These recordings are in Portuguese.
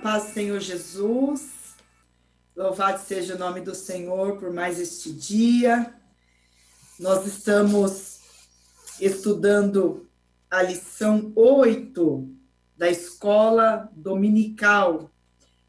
paz do Senhor Jesus. Louvado seja o nome do Senhor por mais este dia. Nós estamos estudando a lição 8 da escola dominical.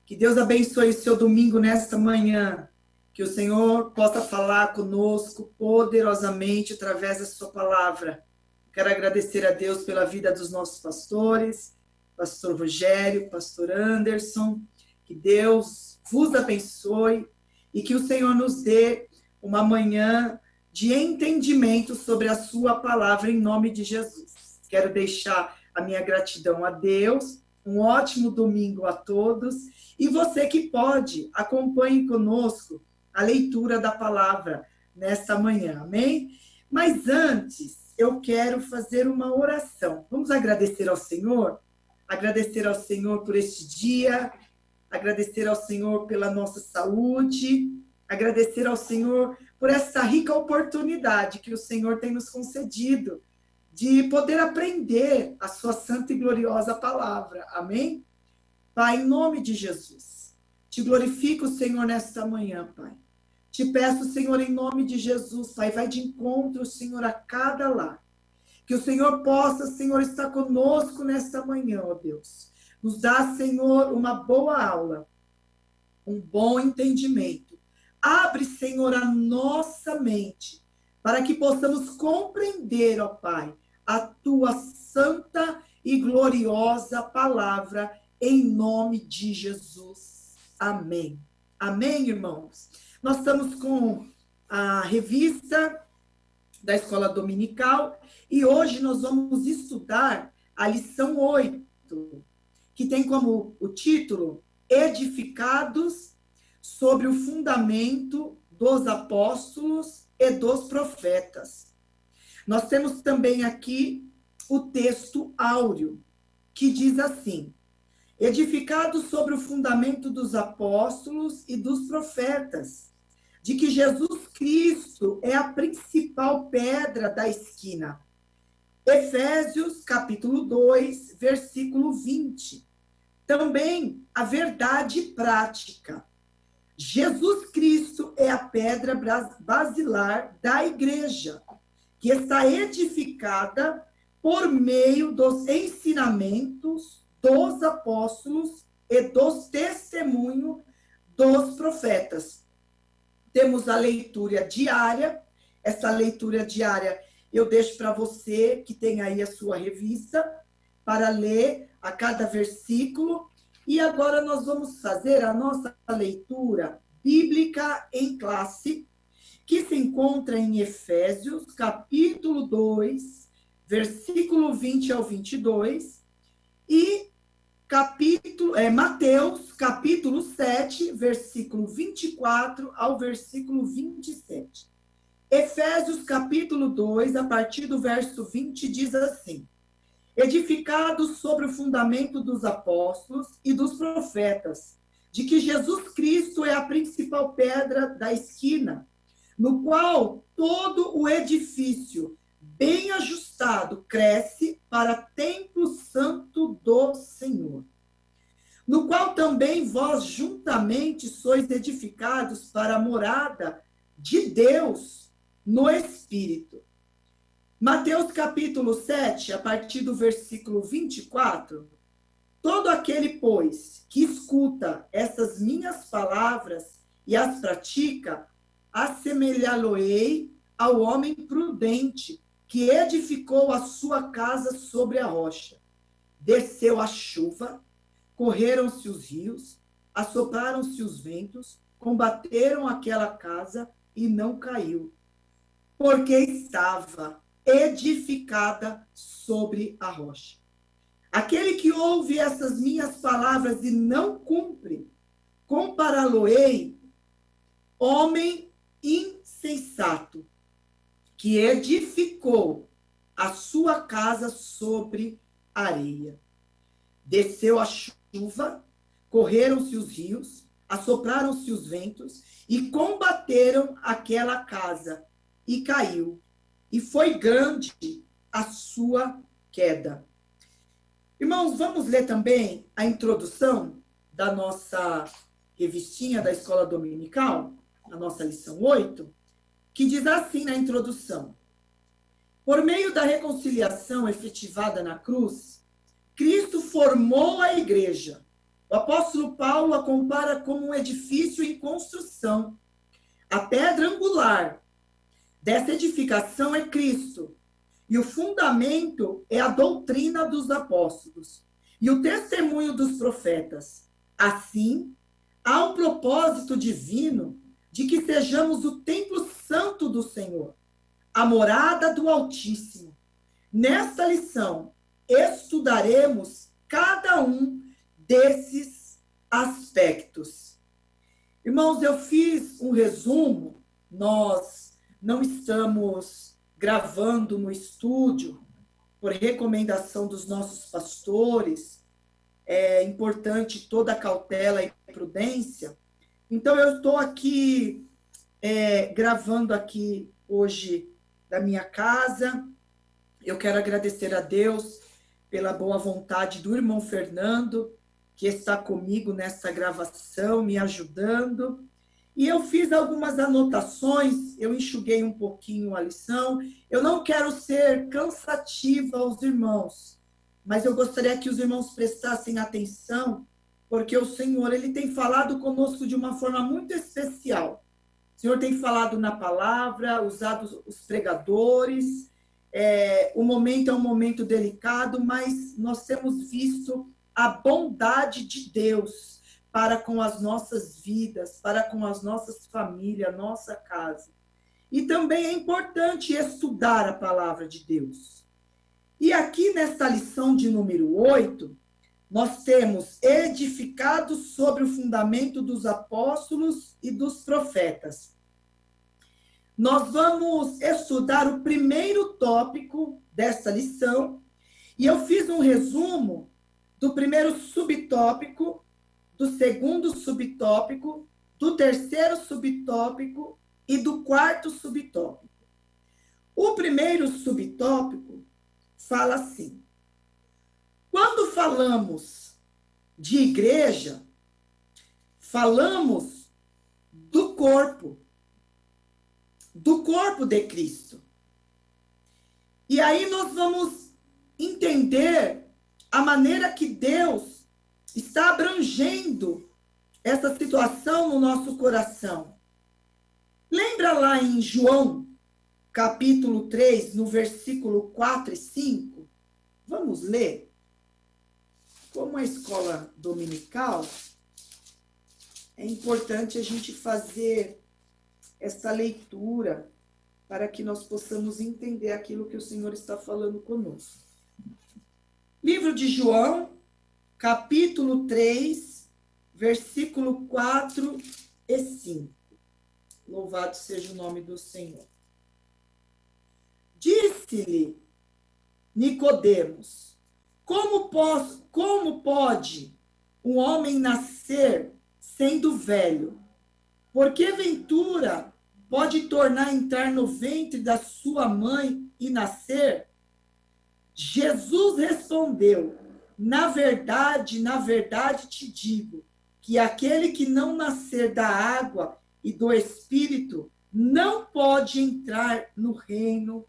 Que Deus abençoe o seu domingo nesta manhã. Que o Senhor possa falar conosco poderosamente através da sua palavra. Quero agradecer a Deus pela vida dos nossos pastores, pastor Rogério, pastor Anderson. Que Deus vos abençoe e que o Senhor nos dê uma manhã de entendimento sobre a sua palavra em nome de Jesus. Quero deixar a minha gratidão a Deus, um ótimo domingo a todos e você que pode, acompanhe conosco a leitura da palavra nesta manhã, amém? Mas antes, eu quero fazer uma oração. Vamos agradecer ao Senhor? Agradecer ao Senhor por este dia, agradecer ao Senhor pela nossa saúde, agradecer ao Senhor por essa rica oportunidade que o Senhor tem nos concedido de poder aprender a sua santa e gloriosa palavra. Amém? Pai, em nome de Jesus, te glorifico, Senhor, nesta manhã, Pai. Te peço, Senhor, em nome de Jesus, Pai, vai de encontro, Senhor, a cada lar. Que o Senhor possa, Senhor, estar conosco nesta manhã, ó Deus. Nos dá, Senhor, uma boa aula, um bom entendimento. Abre, Senhor, a nossa mente, para que possamos compreender, ó Pai, a tua santa e gloriosa palavra, em nome de Jesus. Amém. Amém, irmãos? Nós estamos com a revista da Escola Dominical e hoje nós vamos estudar a lição 8, que tem como o título Edificados sobre o fundamento dos apóstolos e dos profetas. Nós temos também aqui o texto áureo, que diz assim: edificados sobre o fundamento dos apóstolos e dos profetas, de que Jesus Cristo é a principal pedra da esquina. Efésios, capítulo 2, versículo 20. Também a verdade prática. Jesus Cristo é a pedra basilar da igreja, que está edificada por meio dos ensinamentos dos apóstolos e dos testemunhos dos profetas. Temos a leitura diária. Essa leitura diária eu deixo para você que tem aí a sua revista para ler a cada versículo. E agora nós vamos fazer a nossa leitura bíblica em classe, que se encontra em Efésios, capítulo 2, versículo 20 ao 22, e Mateus, capítulo 7, versículo 24 ao versículo 27. Efésios, capítulo 2, a partir do verso 20, diz assim: edificados sobre o fundamento dos apóstolos e dos profetas, de que Jesus Cristo é a principal pedra da esquina, no qual todo o edifício, bem ajustado, cresce para templo santo do Senhor, no qual também vós juntamente sois edificados para a morada de Deus no Espírito. Mateus capítulo 7, a partir do versículo 24, todo aquele, pois, que escuta essas minhas palavras e as pratica, assemelhá-lo-ei ao homem prudente, que edificou a sua casa sobre a rocha. Desceu a chuva, correram-se os rios, assopraram-se os ventos, combateram aquela casa e não caiu, porque estava edificada sobre a rocha. Aquele que ouve essas minhas palavras e não cumpre, compará-lo-ei homem insensato, que edificou a sua casa sobre areia. Desceu a chuva, correram-se os rios, assopraram-se os ventos e combateram aquela casa e caiu. E foi grande a sua queda. Irmãos, vamos ler também a introdução da nossa revistinha da Escola Dominical, a nossa lição 8, que diz assim na introdução: por meio da reconciliação efetivada na cruz, Cristo formou a igreja. O apóstolo Paulo a compara como um edifício em construção. A pedra angular dessa edificação é Cristo, e o fundamento é a doutrina dos apóstolos e o testemunho dos profetas. Assim, há um propósito divino de que sejamos o templo santo do Senhor, a morada do Altíssimo. Nesta lição, estudaremos cada um desses aspectos. Irmãos, eu fiz um resumo. Nós não estamos gravando no estúdio por recomendação dos nossos pastores. É importante toda a cautela e prudência. Então, eu estou aqui gravando aqui hoje da minha casa. Eu quero agradecer a Deus pela boa vontade do irmão Fernando, que está comigo nessa gravação, me ajudando. E eu fiz algumas anotações, eu enxuguei um pouquinho a lição. Eu não quero ser cansativa aos irmãos, mas eu gostaria que os irmãos prestassem atenção, porque o Senhor, ele tem falado conosco de uma forma muito especial. O Senhor tem falado na palavra, usado os pregadores. O momento é um momento delicado, mas nós temos visto a bondade de Deus para com as nossas vidas, para com as nossas famílias, nossa casa. E também é importante estudar a palavra de Deus. E aqui nesta lição de número 8, nós temos edificados sobre o fundamento dos apóstolos e dos profetas. Nós vamos estudar o primeiro tópico dessa lição, e eu fiz um resumo do primeiro subtópico, do segundo subtópico, do terceiro subtópico e do quarto subtópico. O primeiro subtópico fala assim: quando falamos de igreja, falamos do corpo de Cristo. E aí nós vamos entender a maneira que Deus está abrangendo essa situação no nosso coração. Lembra lá em João, capítulo 3, no versículo 4 e 5? Vamos ler. Como a escola dominical, é importante a gente fazer essa leitura para que nós possamos entender aquilo que o Senhor está falando conosco. Livro de João, capítulo 3, versículo 4 e 5. Louvado seja o nome do Senhor. Disse-lhe Nicodemos: como pode um homem nascer sendo velho? Por que ventura pode tornar a entrar no ventre da sua mãe e nascer? Jesus respondeu: na verdade te digo, que aquele que não nascer da água e do Espírito não pode entrar no reino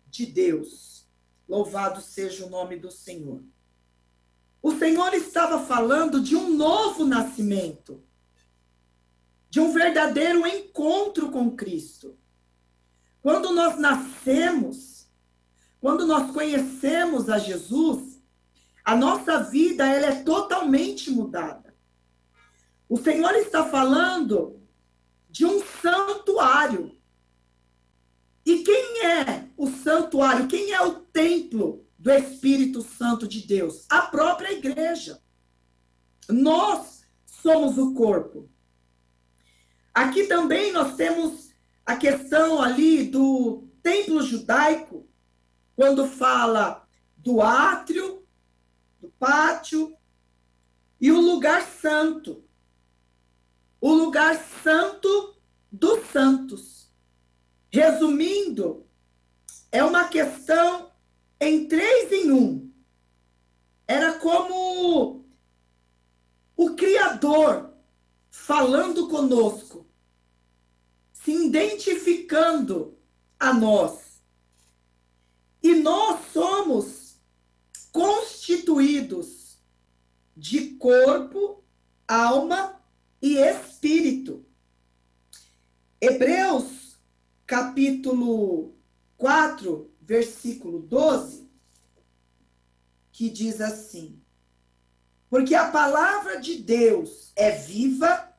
de Deus. Louvado seja o nome do Senhor. O Senhor estava falando de um novo nascimento, de um verdadeiro encontro com Cristo. Quando nós nascemos, quando nós conhecemos a Jesus, a nossa vida ela é totalmente mudada. O Senhor está falando de um santuário. E quem é o santuário? Quem é o templo do Espírito Santo de Deus? A própria igreja. Nós somos o corpo. Aqui também nós temos a questão ali do templo judaico, quando fala do átrio, do pátio e o lugar santo. O lugar santo dos santos. Resumindo, é uma questão em 3 em 1. Era como o Criador falando conosco, se identificando a nós. E nós somos constituídos de corpo, alma e espírito. Hebreus, capítulo 4, versículo 12, que diz assim: porque a palavra de Deus é viva,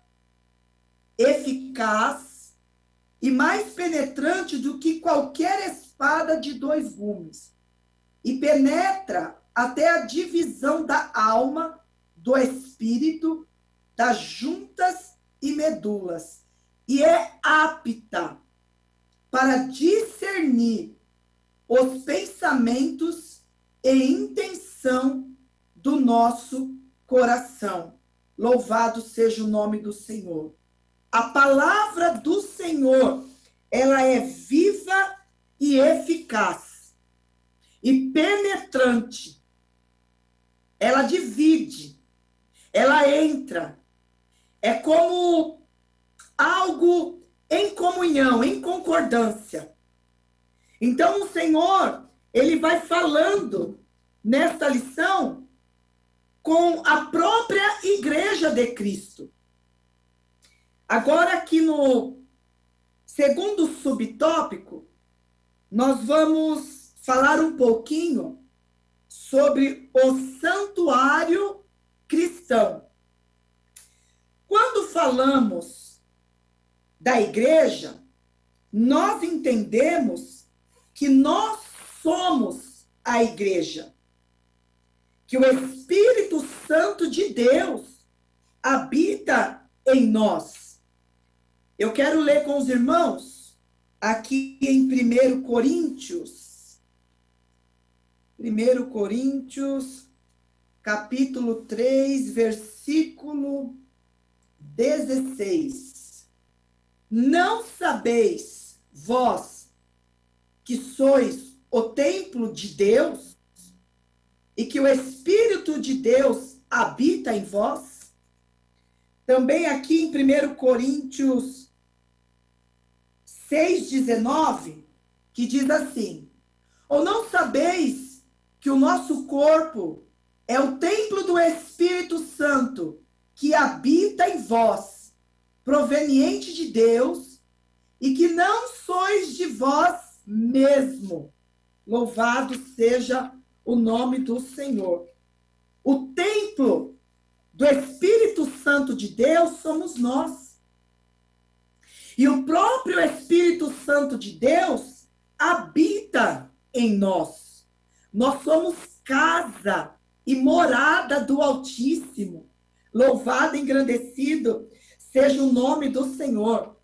eficaz e mais penetrante do que qualquer espada de 2 gumes, e penetra até a divisão da alma, do espírito, das juntas e medulas, e é apta para discernir os pensamentos e intenção do nosso coração. Louvado seja o nome do Senhor. A palavra do Senhor, ela é viva e eficaz e penetrante. Ela divide, ela entra. É como algo em comunhão, em concordância. Então, o Senhor, ele vai falando nesta lição com a própria igreja de Cristo. Agora, aqui no segundo subtópico, nós vamos falar um pouquinho sobre o santuário cristão. Quando falamos da igreja, nós entendemos que nós somos a igreja, que o Espírito Santo de Deus habita em nós. Eu quero ler com os irmãos aqui em 1 Coríntios, capítulo 3, versículo 16. Não sabeis vós que sois o templo de Deus e que o Espírito de Deus habita em vós? Também aqui em 1 Coríntios 6,19, que diz assim: ou não sabeis que o nosso corpo é o templo do Espírito Santo que habita em vós, proveniente de Deus, e que não sois de vós mesmo? Louvado seja o nome do Senhor. O templo do Espírito Santo de Deus somos nós. E o próprio Espírito Santo de Deus habita em nós. Nós somos casa e morada do Altíssimo. Louvado e engrandecido seja o nome do Senhor.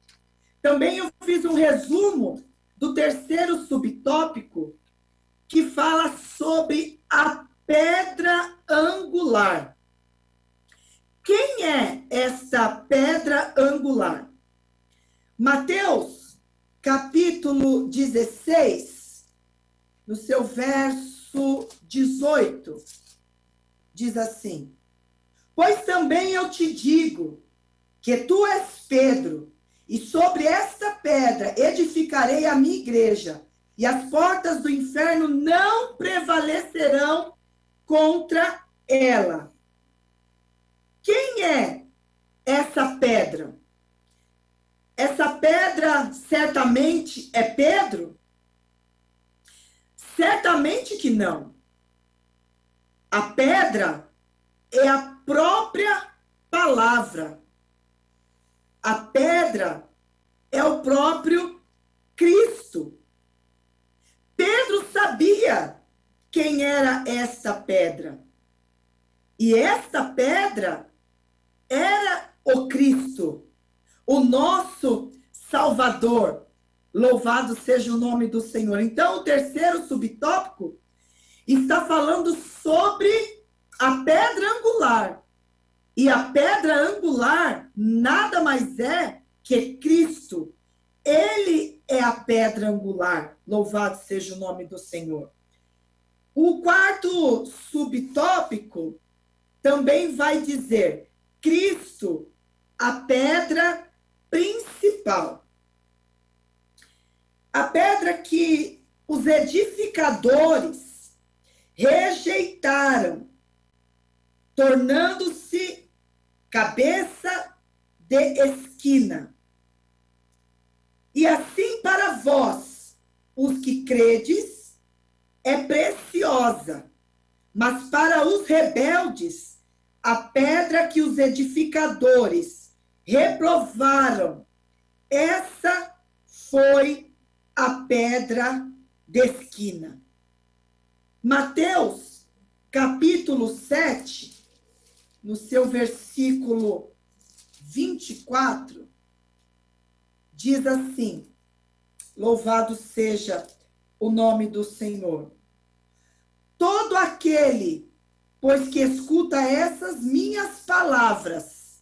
Também eu fiz um resumo do terceiro subtópico, que fala sobre a pedra angular. Quem é essa pedra angular? Mateus, capítulo 16, no seu verso 18, diz assim: pois também eu te digo que tu és Pedro, e sobre esta pedra edificarei a minha igreja, e as portas do inferno não prevalecerão contra ela. Quem é essa pedra? Essa pedra certamente é Pedro? Certamente que não. A pedra é a própria palavra. A pedra é o próprio Cristo. Pedro sabia quem era esta pedra. E esta pedra era o Cristo, o nosso Salvador. Louvado seja o nome do Senhor. Então, o terceiro subtópico está falando sobre a pedra angular. E a pedra angular nada mais é que Cristo. Ele é a pedra angular. Louvado seja o nome do Senhor. O quarto subtópico também vai dizer Cristo a pedra principal. A pedra que os edificadores rejeitaram, tornando-se cabeça de esquina. E assim para vós, os que credes, é preciosa, mas para os rebeldes, a pedra que os edificadores reprovaram, essa foi a pedra de esquina. Mateus, capítulo 7, no seu versículo 24, diz assim: louvado seja o nome do Senhor. Todo aquele, pois que escuta essas minhas palavras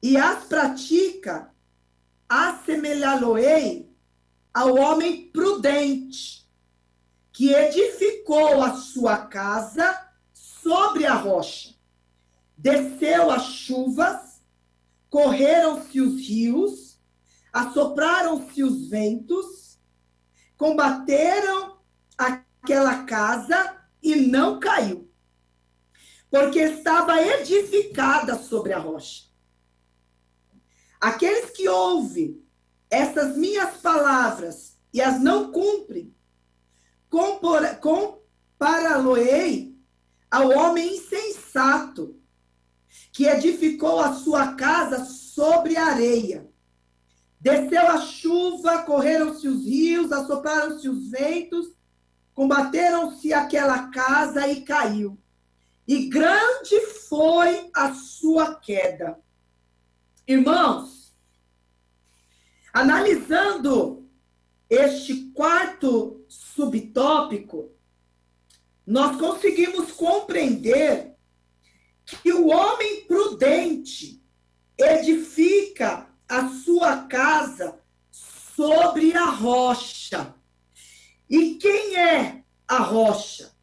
e as pratica, assemelhá-lo-ei ao homem prudente, que edificou a sua casa sobre a rocha. Desceu as chuvas, correram-se os rios, assopraram-se os ventos, combateram aquela casa e não caiu, porque estava edificada sobre a rocha. Aqueles que ouvem essas minhas palavras e as não cumprem, compará-lo-ei ao homem insensato, que edificou a sua casa sobre a areia. Desceu a chuva, correram-se os rios, assopraram-se os ventos, combateram-se aquela casa e caiu. E grande foi a sua queda. Irmãos, analisando este quarto subtópico, nós conseguimos compreender que o homem prudente edifica a sua casa sobre a rocha. E quem é a rocha?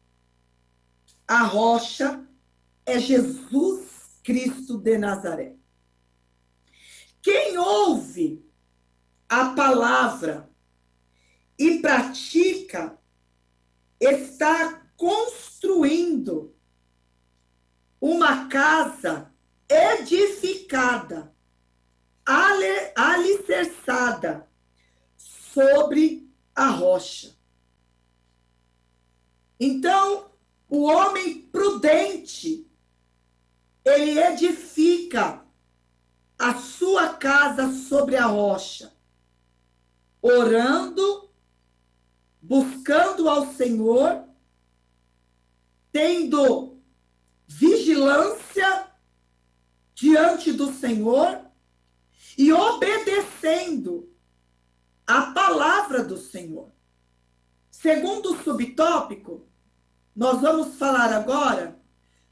A rocha é Jesus Cristo de Nazaré. Quem ouve a palavra e pratica está construindo uma casa edificada, alicerçada sobre a rocha. Então, o homem prudente, ele edifica a sua casa sobre a rocha, orando, buscando ao Senhor, tendo vigilância diante do Senhor e obedecendo a palavra do Senhor. Segundo o subtópico, nós vamos falar agora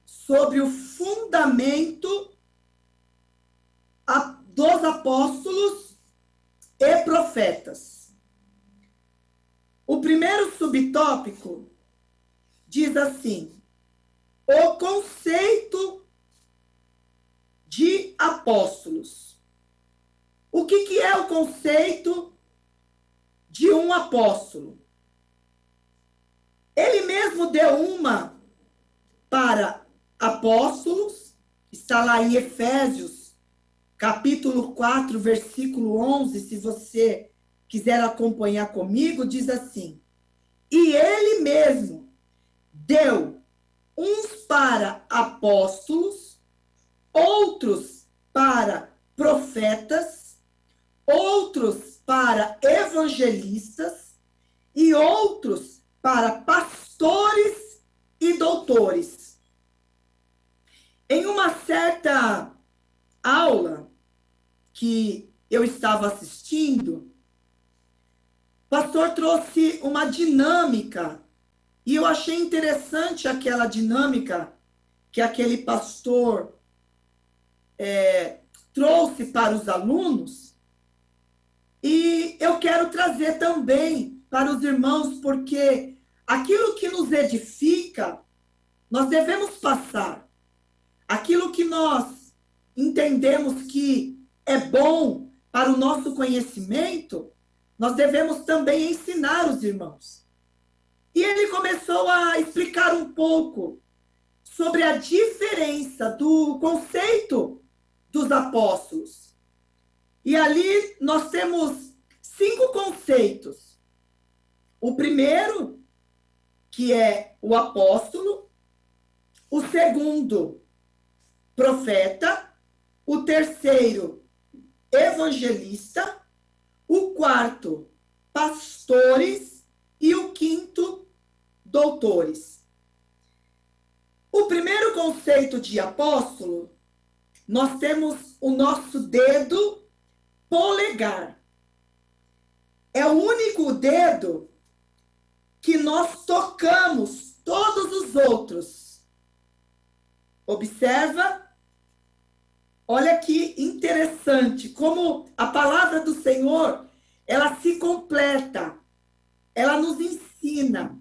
sobre o fundamento dos apóstolos e profetas. O primeiro subtópico diz assim: o conceito de apóstolos. O que é o conceito de um apóstolo? Ele mesmo deu uma para apóstolos, está lá em Efésios, capítulo 4, versículo 11, se você quiser acompanhar comigo, diz assim: e ele mesmo deu uns para apóstolos, outros para profetas, outros para evangelistas e outros para pastores e doutores. Em uma certa aula que eu estava assistindo, o pastor trouxe uma dinâmica e eu achei interessante aquela dinâmica que aquele pastor trouxe para os alunos, e eu quero trazer também para os irmãos, porque aquilo que nos edifica, nós devemos passar. Aquilo que nós entendemos que é bom para o nosso conhecimento, nós devemos também ensinar os irmãos. E ele começou a explicar um pouco sobre a diferença do conceito dos apóstolos. E ali nós temos 5 conceitos. O primeiro, que é o apóstolo. O segundo, profeta. O terceiro, evangelista. O quarto, pastores. E o quinto, doutores. O primeiro conceito de apóstolo, nós temos o nosso dedo polegar. É o único dedo que nós tocamos todos os outros. Observa? Olha que interessante, como a palavra do Senhor, ela se completa, ela nos ensina.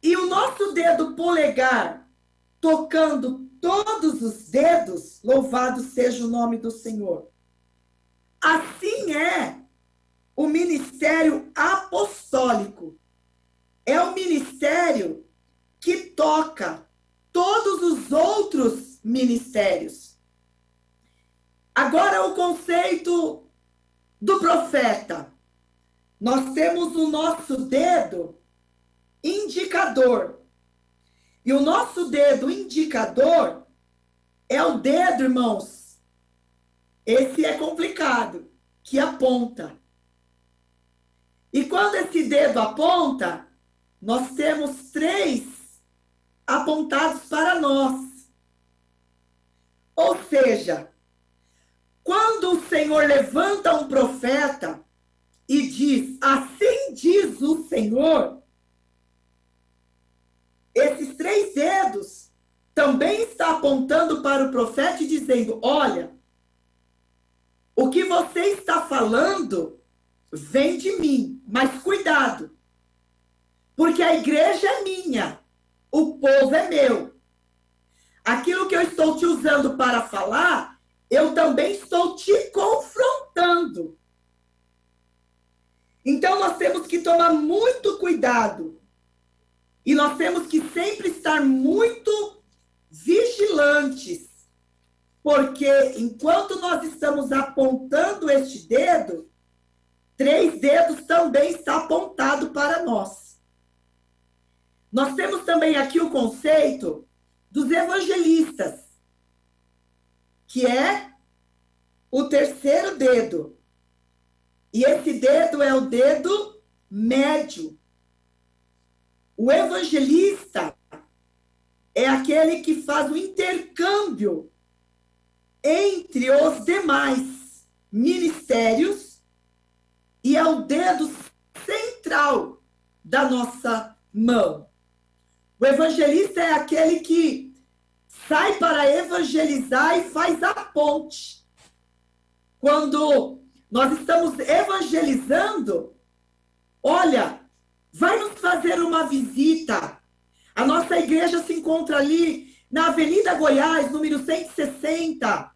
E o nosso dedo polegar, tocando todos os dedos, louvado seja o nome do Senhor. Assim é o ministério apostólico. É o ministério que toca todos os outros ministérios. Agora, o conceito do profeta. Nós temos o nosso dedo indicador. E o nosso dedo indicador é o dedo, irmãos, esse é complicado, que aponta. E quando esse dedo aponta, nós temos 3 apontados para nós. Ou seja, quando o Senhor levanta um profeta e diz, assim diz o Senhor, esses 3 dedos também está apontando para o profeta e dizendo, olha, o que você está falando vem de mim, mas cuidado, porque a igreja é minha, o povo é meu. Aquilo que eu estou te usando para falar, eu também estou te confrontando. Então nós temos que tomar muito cuidado. E nós temos que sempre estar muito vigilantes, porque enquanto nós estamos apontando este dedo, 3 dedos também está apontado para nós. Nós temos também aqui o conceito dos evangelistas, que é o terceiro dedo. E esse dedo é o dedo médio. O evangelista é aquele que faz o intercâmbio entre os demais ministérios e é o dedo central da nossa mão. O evangelista é aquele que sai para evangelizar e faz a ponte. Quando nós estamos evangelizando, olha, vai nos fazer uma visita. A nossa igreja se encontra ali na Avenida Goiás, número 160.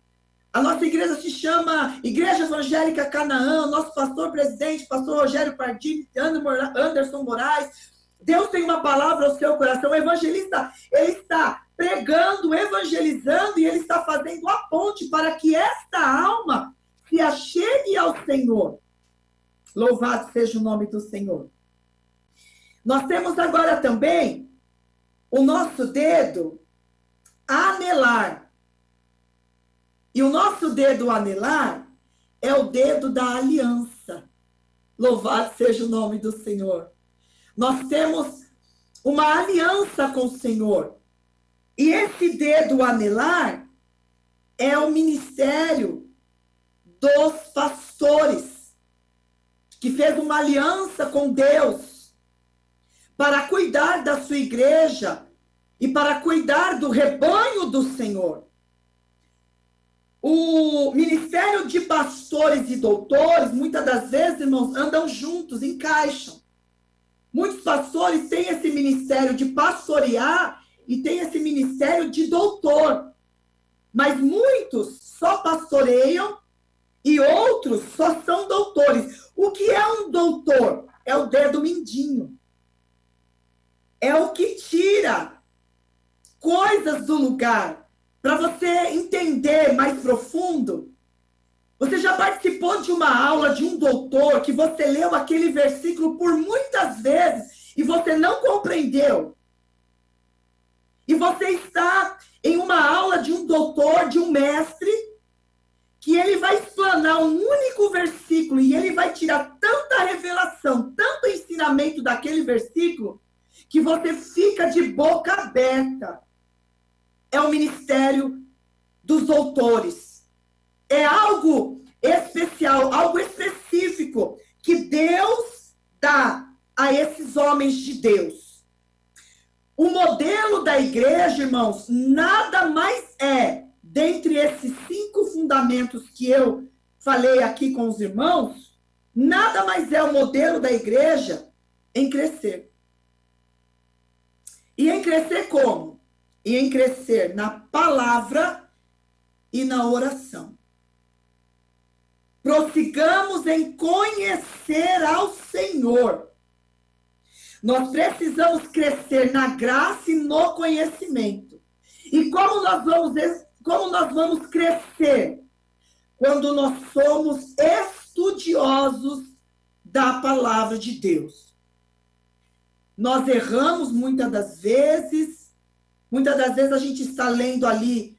A nossa igreja se chama Igreja Evangélica Canaã. Nosso pastor presidente, pastor Rogério Pardini, Anderson Moraes. Deus tem uma palavra ao seu coração. O evangelista, ele está pregando, evangelizando, e ele está fazendo a ponte para que esta alma se achegue ao Senhor. Louvado seja o nome do Senhor. Nós temos agora também o nosso dedo anelar. E o nosso dedo anelar é o dedo da aliança. Louvado seja o nome do Senhor. Nós temos uma aliança com o Senhor. E esse dedo anelar é o ministério dos pastores, que fez uma aliança com Deus para cuidar da sua igreja e para cuidar do rebanho do Senhor. O ministério de pastores e doutores, muitas das vezes, irmãos, andam juntos, encaixam. Muitos pastores têm esse ministério de pastorear e têm esse ministério de doutor. mas muitos só pastoreiam e outros só são doutores. O que é um doutor? É o dedo mindinho. É o que tira coisas do lugar. Para você entender mais profundo, você já participou de uma aula de um doutor que você leu aquele versículo por muitas vezes e você não compreendeu? E você está em uma aula de um doutor, de um mestre, que ele vai explanar um único versículo e ele vai tirar tanta revelação, tanto ensinamento daquele versículo, que você fica de boca aberta. É o ministério dos doutores. É algo especial, algo específico que Deus dá a esses homens de Deus. O modelo da igreja, irmãos, nada mais é, dentre esses 5 fundamentos que eu falei aqui com os irmãos, nada mais é o modelo da igreja em crescer. E em crescer como? E em crescer na palavra e na oração. Prossigamos em conhecer ao Senhor. Nós precisamos crescer na graça e no conhecimento. E como nós vamos crescer? Quando nós somos estudiosos da palavra de Deus. Nós erramos muitas das vezes a gente está lendo ali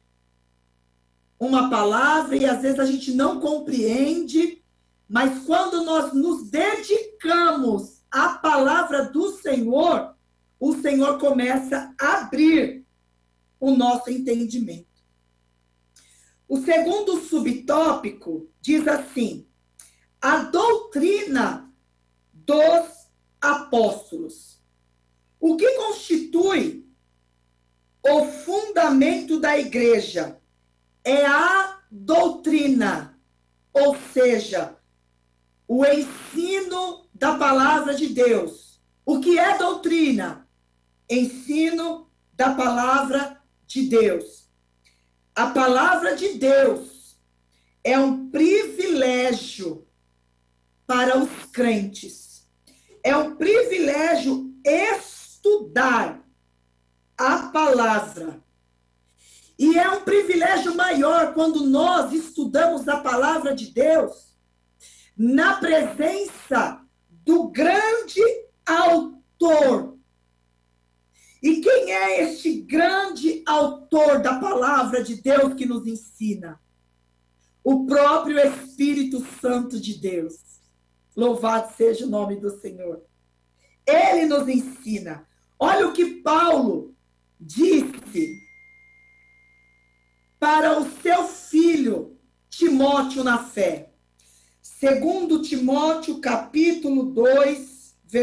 uma palavra e às vezes a gente não compreende, mas quando nós nos dedicamos à palavra do Senhor, o Senhor começa a abrir o nosso entendimento. O segundo subtópico diz assim: a doutrina dos apóstolos. O que constitui o fundamento da igreja é a doutrina, ou seja, o ensino da palavra de Deus. O que é doutrina? Ensino da palavra de Deus. A palavra de Deus é um privilégio para os crentes. É um privilégio estudar a palavra. E é um privilégio maior quando nós estudamos a palavra de Deus na presença do grande autor. E quem é este grande autor da palavra de Deus que nos ensina? O próprio Espírito Santo de Deus. Louvado seja o nome do Senhor. Ele nos ensina. Olha o que Paulo disse para o seu filho Timóteo na fé. Segundo Timóteo, capítulo 4,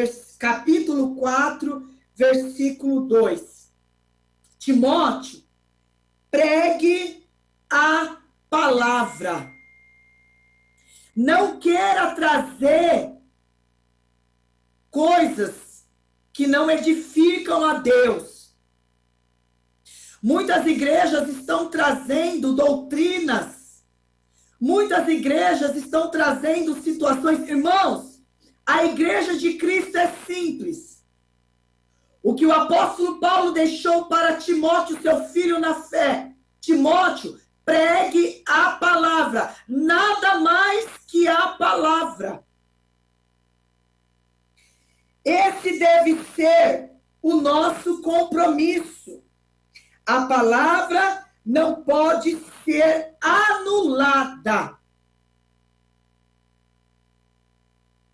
versículo 2. Timóteo, pregue a palavra. Não queira trazer coisas que não edificam a Deus. Muitas igrejas estão trazendo doutrinas. Muitas igrejas estão trazendo situações. Irmãos, a igreja de Cristo é simples. O que o apóstolo Paulo deixou para Timóteo, seu filho na fé. Timóteo, pregue a palavra. Nada mais que a palavra. Esse deve ser o nosso compromisso. A palavra não pode ser anulada.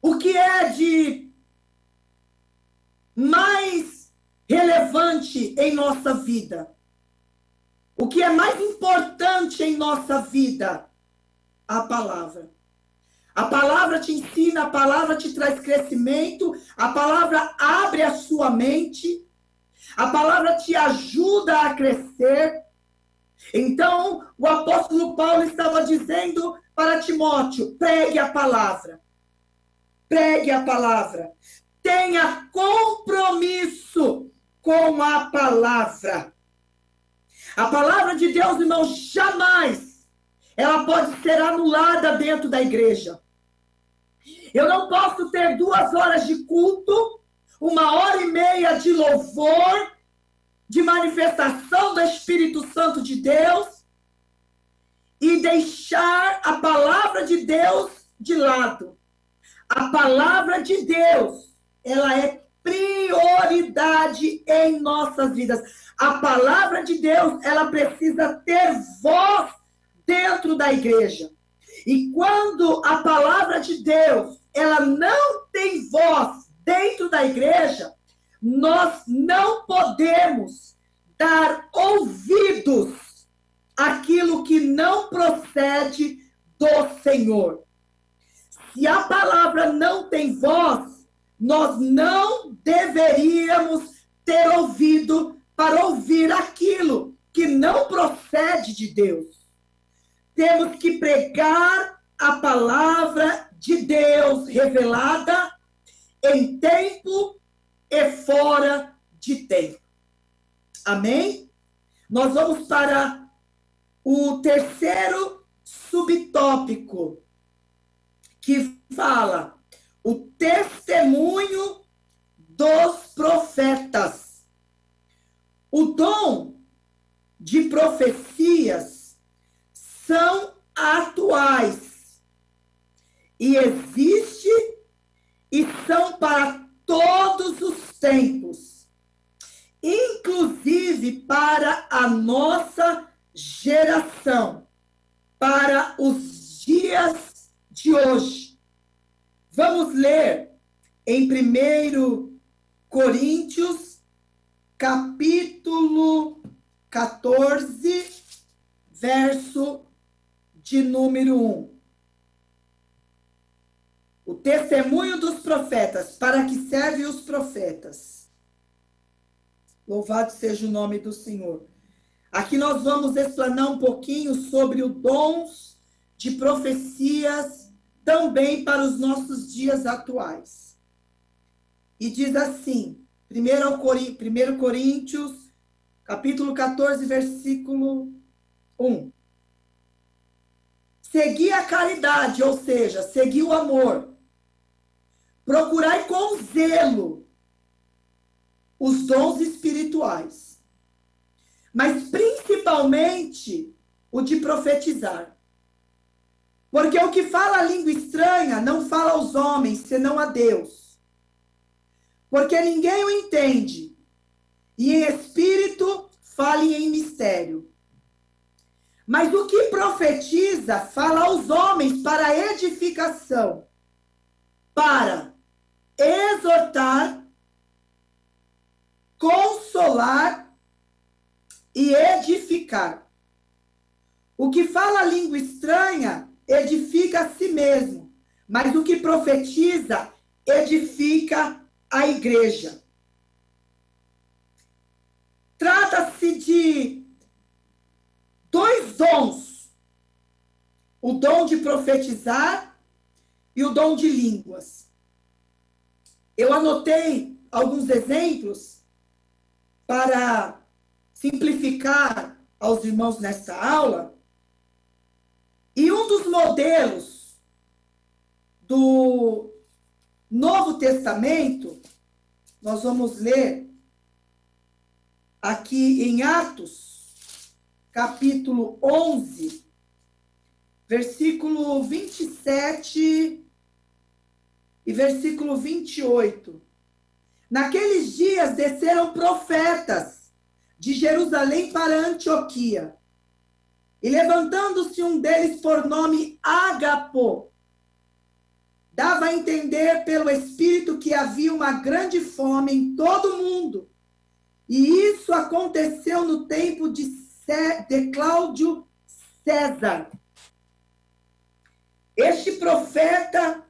O que é de mais relevante em nossa vida? O que é mais importante em nossa vida? A palavra. A palavra te ensina, a palavra te traz crescimento, a palavra abre a sua mente, a palavra te ajuda a crescer. Então, o apóstolo Paulo estava dizendo para Timóteo: pregue a palavra. Pregue a palavra. Tenha compromisso com a palavra. A palavra de Deus, irmãos, jamais ela pode ser anulada dentro da igreja. Eu não posso ter 2 horas de culto, 1h30 de louvor, de manifestação do Espírito Santo de Deus e deixar a palavra de Deus de lado. A palavra de Deus, ela é prioridade em nossas vidas. A palavra de Deus, ela precisa ter voz dentro da igreja. E quando a palavra de Deus, ela não tem voz dentro da igreja, nós não podemos dar ouvidos àquilo que não procede do Senhor. Se a palavra não tem voz, nós não deveríamos ter ouvido para ouvir aquilo que não procede de Deus. Temos que pregar a palavra de Deus revelada em tempo e fora de tempo. Amém? Nós vamos para o terceiro subtópico, que fala o testemunho dos profetas. O dom de profecias são atuais e existe e são para todos os tempos, inclusive para a nossa geração, para os dias de hoje. Vamos ler em 1 Coríntios, capítulo 14, verso de número 1. O testemunho dos profetas, para que servem os profetas. Louvado seja o nome do Senhor. Aqui nós vamos explanar um pouquinho sobre os dons de profecias também para os nossos dias atuais. E diz assim, 1 Coríntios, capítulo 14, versículo 1. Segui a caridade, ou seja, segui o amor. Procurai com zelo os dons espirituais, mas principalmente o de profetizar. Porque o que fala a língua estranha não fala aos homens, senão a Deus. Porque ninguém o entende, e em espírito fala em mistério. Mas o que profetiza fala aos homens para edificação, para exortar, consolar e edificar. O que fala a língua estranha edifica a si mesmo, mas o que profetiza edifica a igreja. Trata-se de 2 dons, o dom de profetizar e o dom de línguas. Eu anotei alguns exemplos para simplificar aos irmãos nesta aula, e um dos modelos do Novo Testamento, nós vamos ler aqui em Atos, capítulo 11, versículo 27 e versículo 28. Naqueles dias desceram profetas de Jerusalém para Antioquia, e levantando-se um deles por nome Agapô, dava a entender pelo Espírito que havia uma grande fome em todo o mundo. E isso aconteceu no tempo de Cláudio César. Este profeta,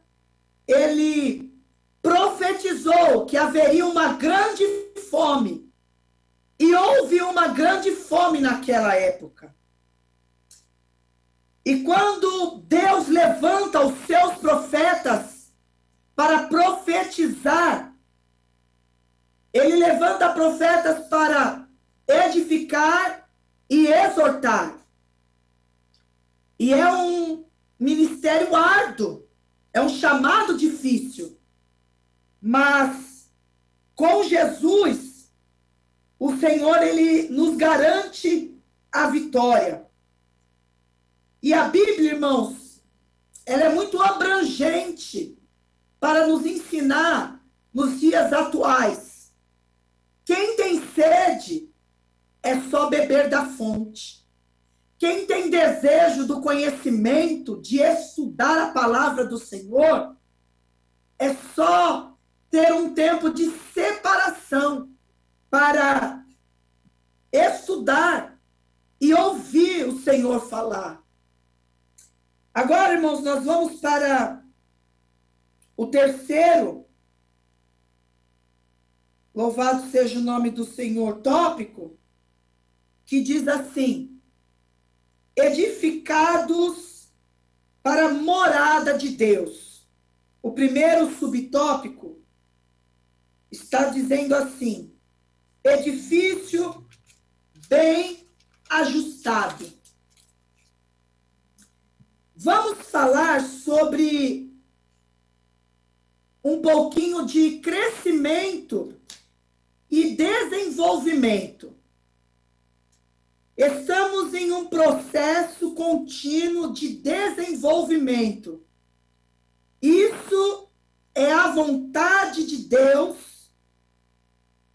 ele profetizou que haveria uma grande fome. E houve uma grande fome naquela época. E quando Deus levanta os seus profetas para profetizar, ele levanta profetas para edificar e exortar. E é um ministério árduo, é um chamado difícil. Mas com Jesus, o Senhor, ele nos garante a vitória. E a Bíblia, irmãos, ela é muito abrangente para nos ensinar nos dias atuais. Quem tem sede é só beber da fonte. Quem tem desejo do conhecimento, de estudar a palavra do Senhor, é só ter um tempo de separação para estudar e ouvir o Senhor falar. Agora, irmãos, nós vamos para o terceiro, louvado seja o nome do Senhor, tópico, que diz assim: edificados para a morada de Deus. O primeiro subtópico está dizendo assim: edifício bem ajustado. Vamos falar sobre um pouquinho de crescimento e desenvolvimento. Estamos em um processo contínuo de desenvolvimento. Isso é a vontade de Deus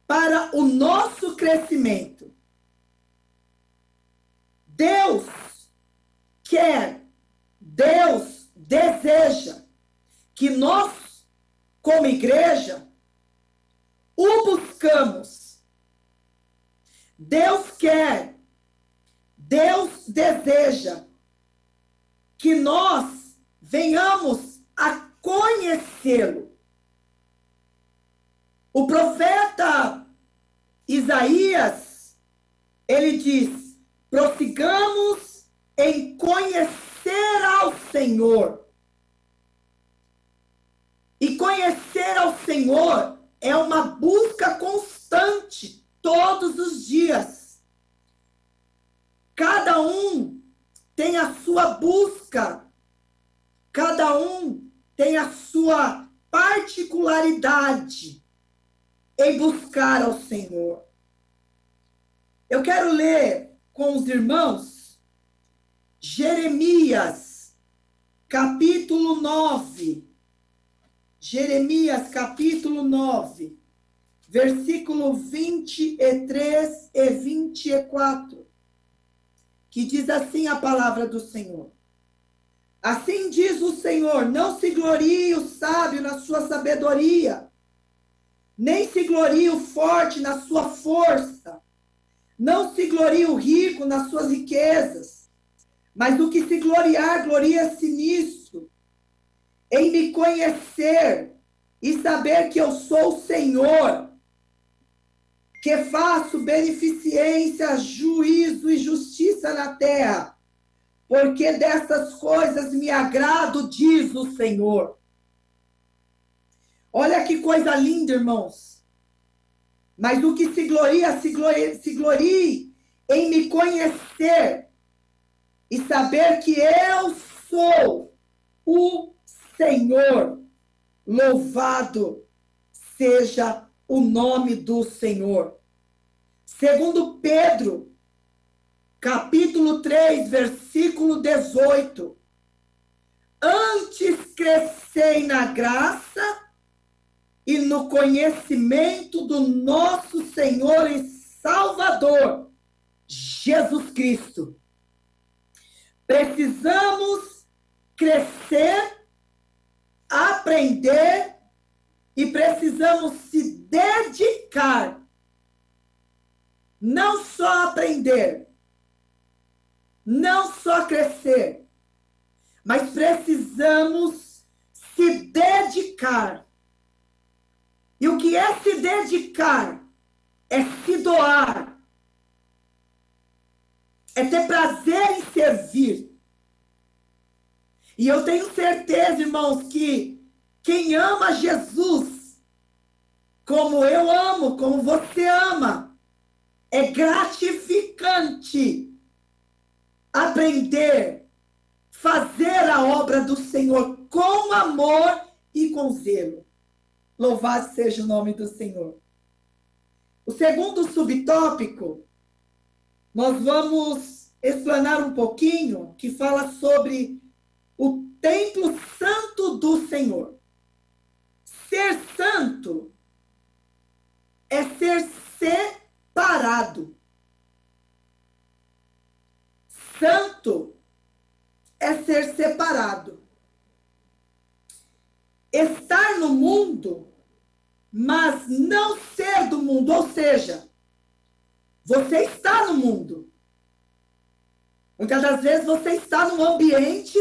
para o nosso crescimento. Deus quer, Deus deseja que nós, como igreja, o buscamos. Deus quer, Deus deseja que nós venhamos a conhecê-lo. O profeta Isaías, ele diz: prossigamos em conhecer ao Senhor. E conhecer ao Senhor é uma busca constante, todos os dias. Cada um tem a sua busca, cada um tem a sua particularidade em buscar ao Senhor. Eu quero ler com os irmãos Jeremias, capítulo 9. Jeremias, capítulo 9, versículo 23 e 24, que diz assim a palavra do Senhor: assim diz o Senhor, não se glorie o sábio na sua sabedoria, nem se glorie o forte na sua força, não se glorie o rico nas suas riquezas, mas o que se gloriar, gloria-se nisso, em me conhecer e saber que eu sou o Senhor, que faço beneficência, juízo e justiça na terra, porque dessas coisas me agrado, diz o Senhor. Olha que coisa linda, irmãos. Mas o que se glorie em me conhecer e saber que eu sou o Senhor. Louvado seja o nome do Senhor. Segundo Pedro, capítulo 3, versículo 18. Antes crescei na graça e no conhecimento do nosso Senhor e Salvador, Jesus Cristo. Precisamos crescer, aprender e precisamos se dedicar. Não só aprender, não só crescer, mas precisamos se dedicar. E o que é se dedicar? É se doar. É ter prazer em servir. E eu tenho certeza, irmãos, que quem ama Jesus, como eu amo, como você ama, É gratificante aprender, fazer a obra do Senhor com amor e com zelo. Louvado seja o nome do Senhor. O segundo subtópico, nós vamos explanar um pouquinho, que fala sobre o templo santo do Senhor. Ser santo é ser separado. Santo é ser separado. Estar no mundo, mas não ser do mundo. Ou seja, você está no mundo. Muitas das vezes você está num ambiente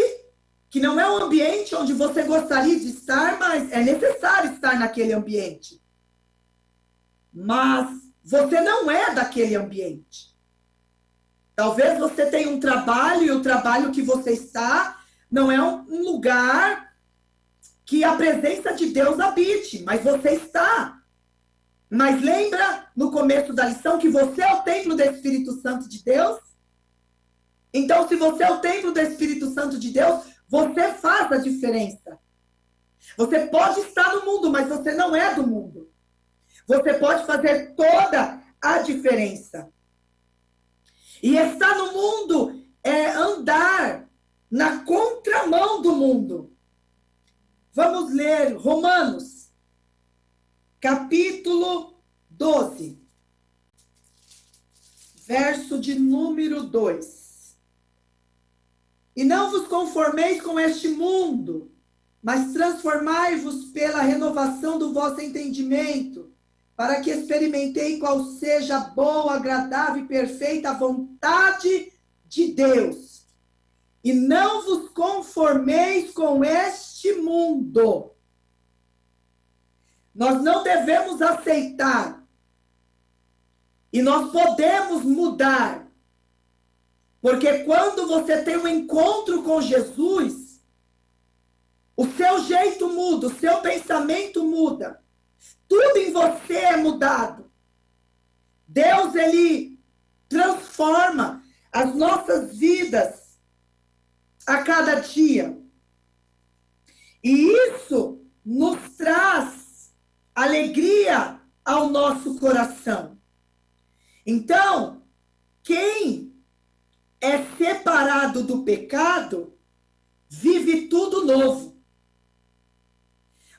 que não é um ambiente onde você gostaria de estar, mas é necessário estar naquele ambiente. Mas você não é daquele ambiente. Talvez você tenha um trabalho e o trabalho que você está não é um lugar que a presença de Deus habite, mas você está. Mas lembra no começo da lição que você é o templo do Espírito Santo de Deus? Então, se você é o templo do Espírito Santo de Deus, você faz a diferença. Você pode estar no mundo, mas você não é do mundo. Você pode fazer toda a diferença. E estar no mundo é andar na contramão do mundo. Vamos ler Romanos, capítulo 12, verso de número 2. E não vos conformeis com este mundo, mas transformai-vos pela renovação do vosso entendimento, para que experimentei qual seja a boa, agradável e perfeita vontade de Deus. E não vos conformeis com este mundo. Nós não devemos aceitar. E nós podemos mudar. Porque quando você tem um encontro com Jesus, o seu jeito muda, o seu pensamento muda. Tudo em você é mudado. Deus, ele transforma as nossas vidas a cada dia. E isso nos traz alegria ao nosso coração. Então, quem é separado do pecado, vive tudo novo.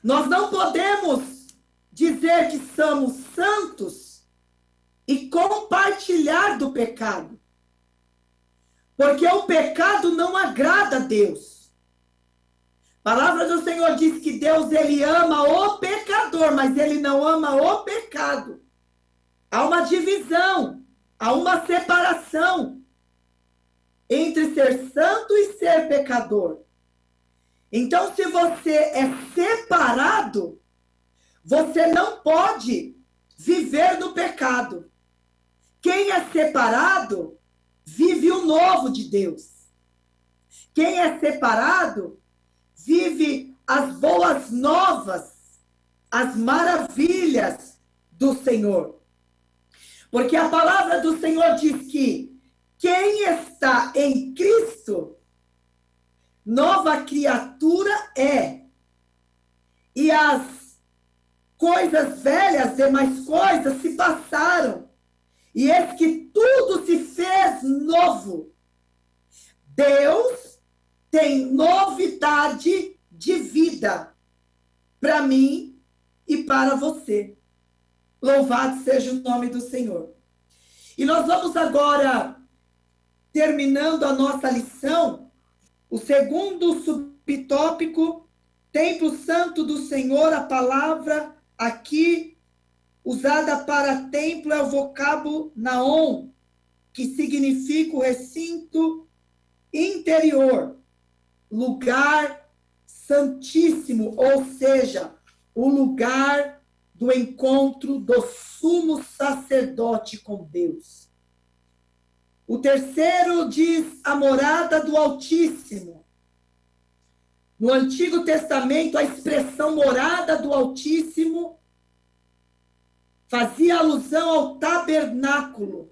Nós não podemos dizer que somos santos e compartilhar do pecado. Porque o pecado não agrada a Deus. A palavra do Senhor diz que Deus, ele ama o pecador, mas ele não ama o pecado. Há uma divisão, há uma separação entre ser santo e ser pecador. Então, se você é separado, você não pode viver no pecado. Quem é separado vive o novo de Deus. Quem é separado vive as boas novas, as maravilhas do Senhor. Porque a palavra do Senhor diz que quem está em Cristo, nova criatura é. E as coisas velhas, demais coisas, se passaram. E eis que tudo se fez novo. Deus tem novidade de vida para mim e para você. Louvado seja o nome do Senhor. E nós vamos agora, terminando a nossa lição, o segundo subtópico, Templo Santo do Senhor. A palavra aqui usada para templo é o vocábulo naon, que significa o recinto interior, lugar santíssimo, ou seja, o lugar do encontro do sumo sacerdote com Deus. O terceiro diz a morada do Altíssimo. No Antigo Testamento, a expressão morada do Altíssimo fazia alusão ao tabernáculo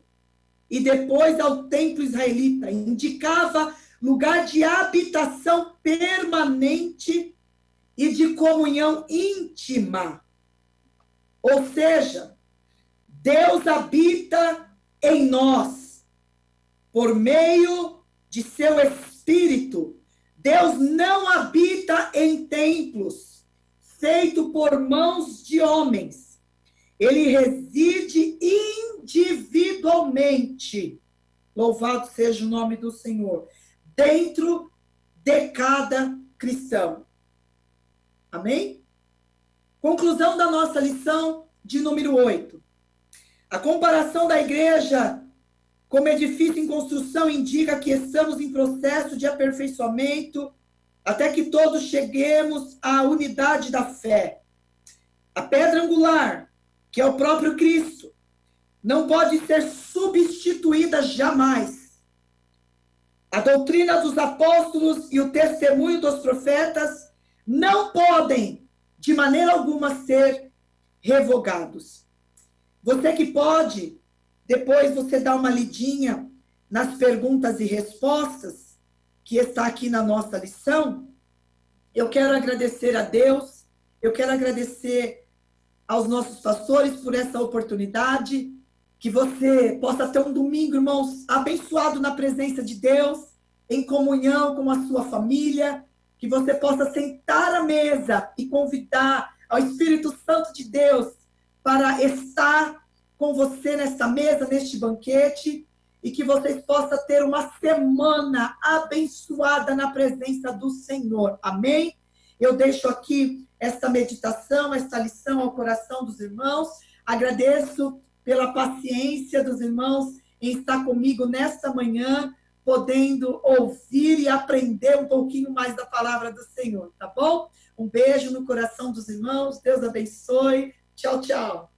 e depois ao templo israelita. Indicava lugar de habitação permanente e de comunhão íntima. Ou seja, Deus habita em nós por meio de seu Espírito. Deus não habita em templos feitos por mãos de homens. Ele reside individualmente. Louvado seja o nome do Senhor. Dentro de cada cristão. Amém? Conclusão da nossa lição de número 8. A comparação da igreja como edifício em construção indica que estamos em processo de aperfeiçoamento até que todos cheguemos à unidade da fé. A pedra angular, que é o próprio Cristo, não pode ser substituída jamais. A doutrina dos apóstolos e o testemunho dos profetas não podem, de maneira alguma, ser revogados. Você que pode, depois você dá uma lidinha nas perguntas e respostas que está aqui na nossa lição. Eu quero agradecer a Deus, eu quero agradecer aos nossos pastores por essa oportunidade, que você possa ter um domingo, irmãos, abençoado na presença de Deus, em comunhão com a sua família, que você possa sentar à mesa e convidar ao Espírito Santo de Deus para estar com você nessa mesa, neste banquete, e que vocês possam ter uma semana abençoada na presença do Senhor. Amém? Eu deixo aqui esta meditação, esta lição ao coração dos irmãos. Agradeço pela paciência dos irmãos em estar comigo nesta manhã, podendo ouvir e aprender um pouquinho mais da palavra do Senhor, tá bom? Um beijo no coração dos irmãos, Deus abençoe. Tchau, tchau.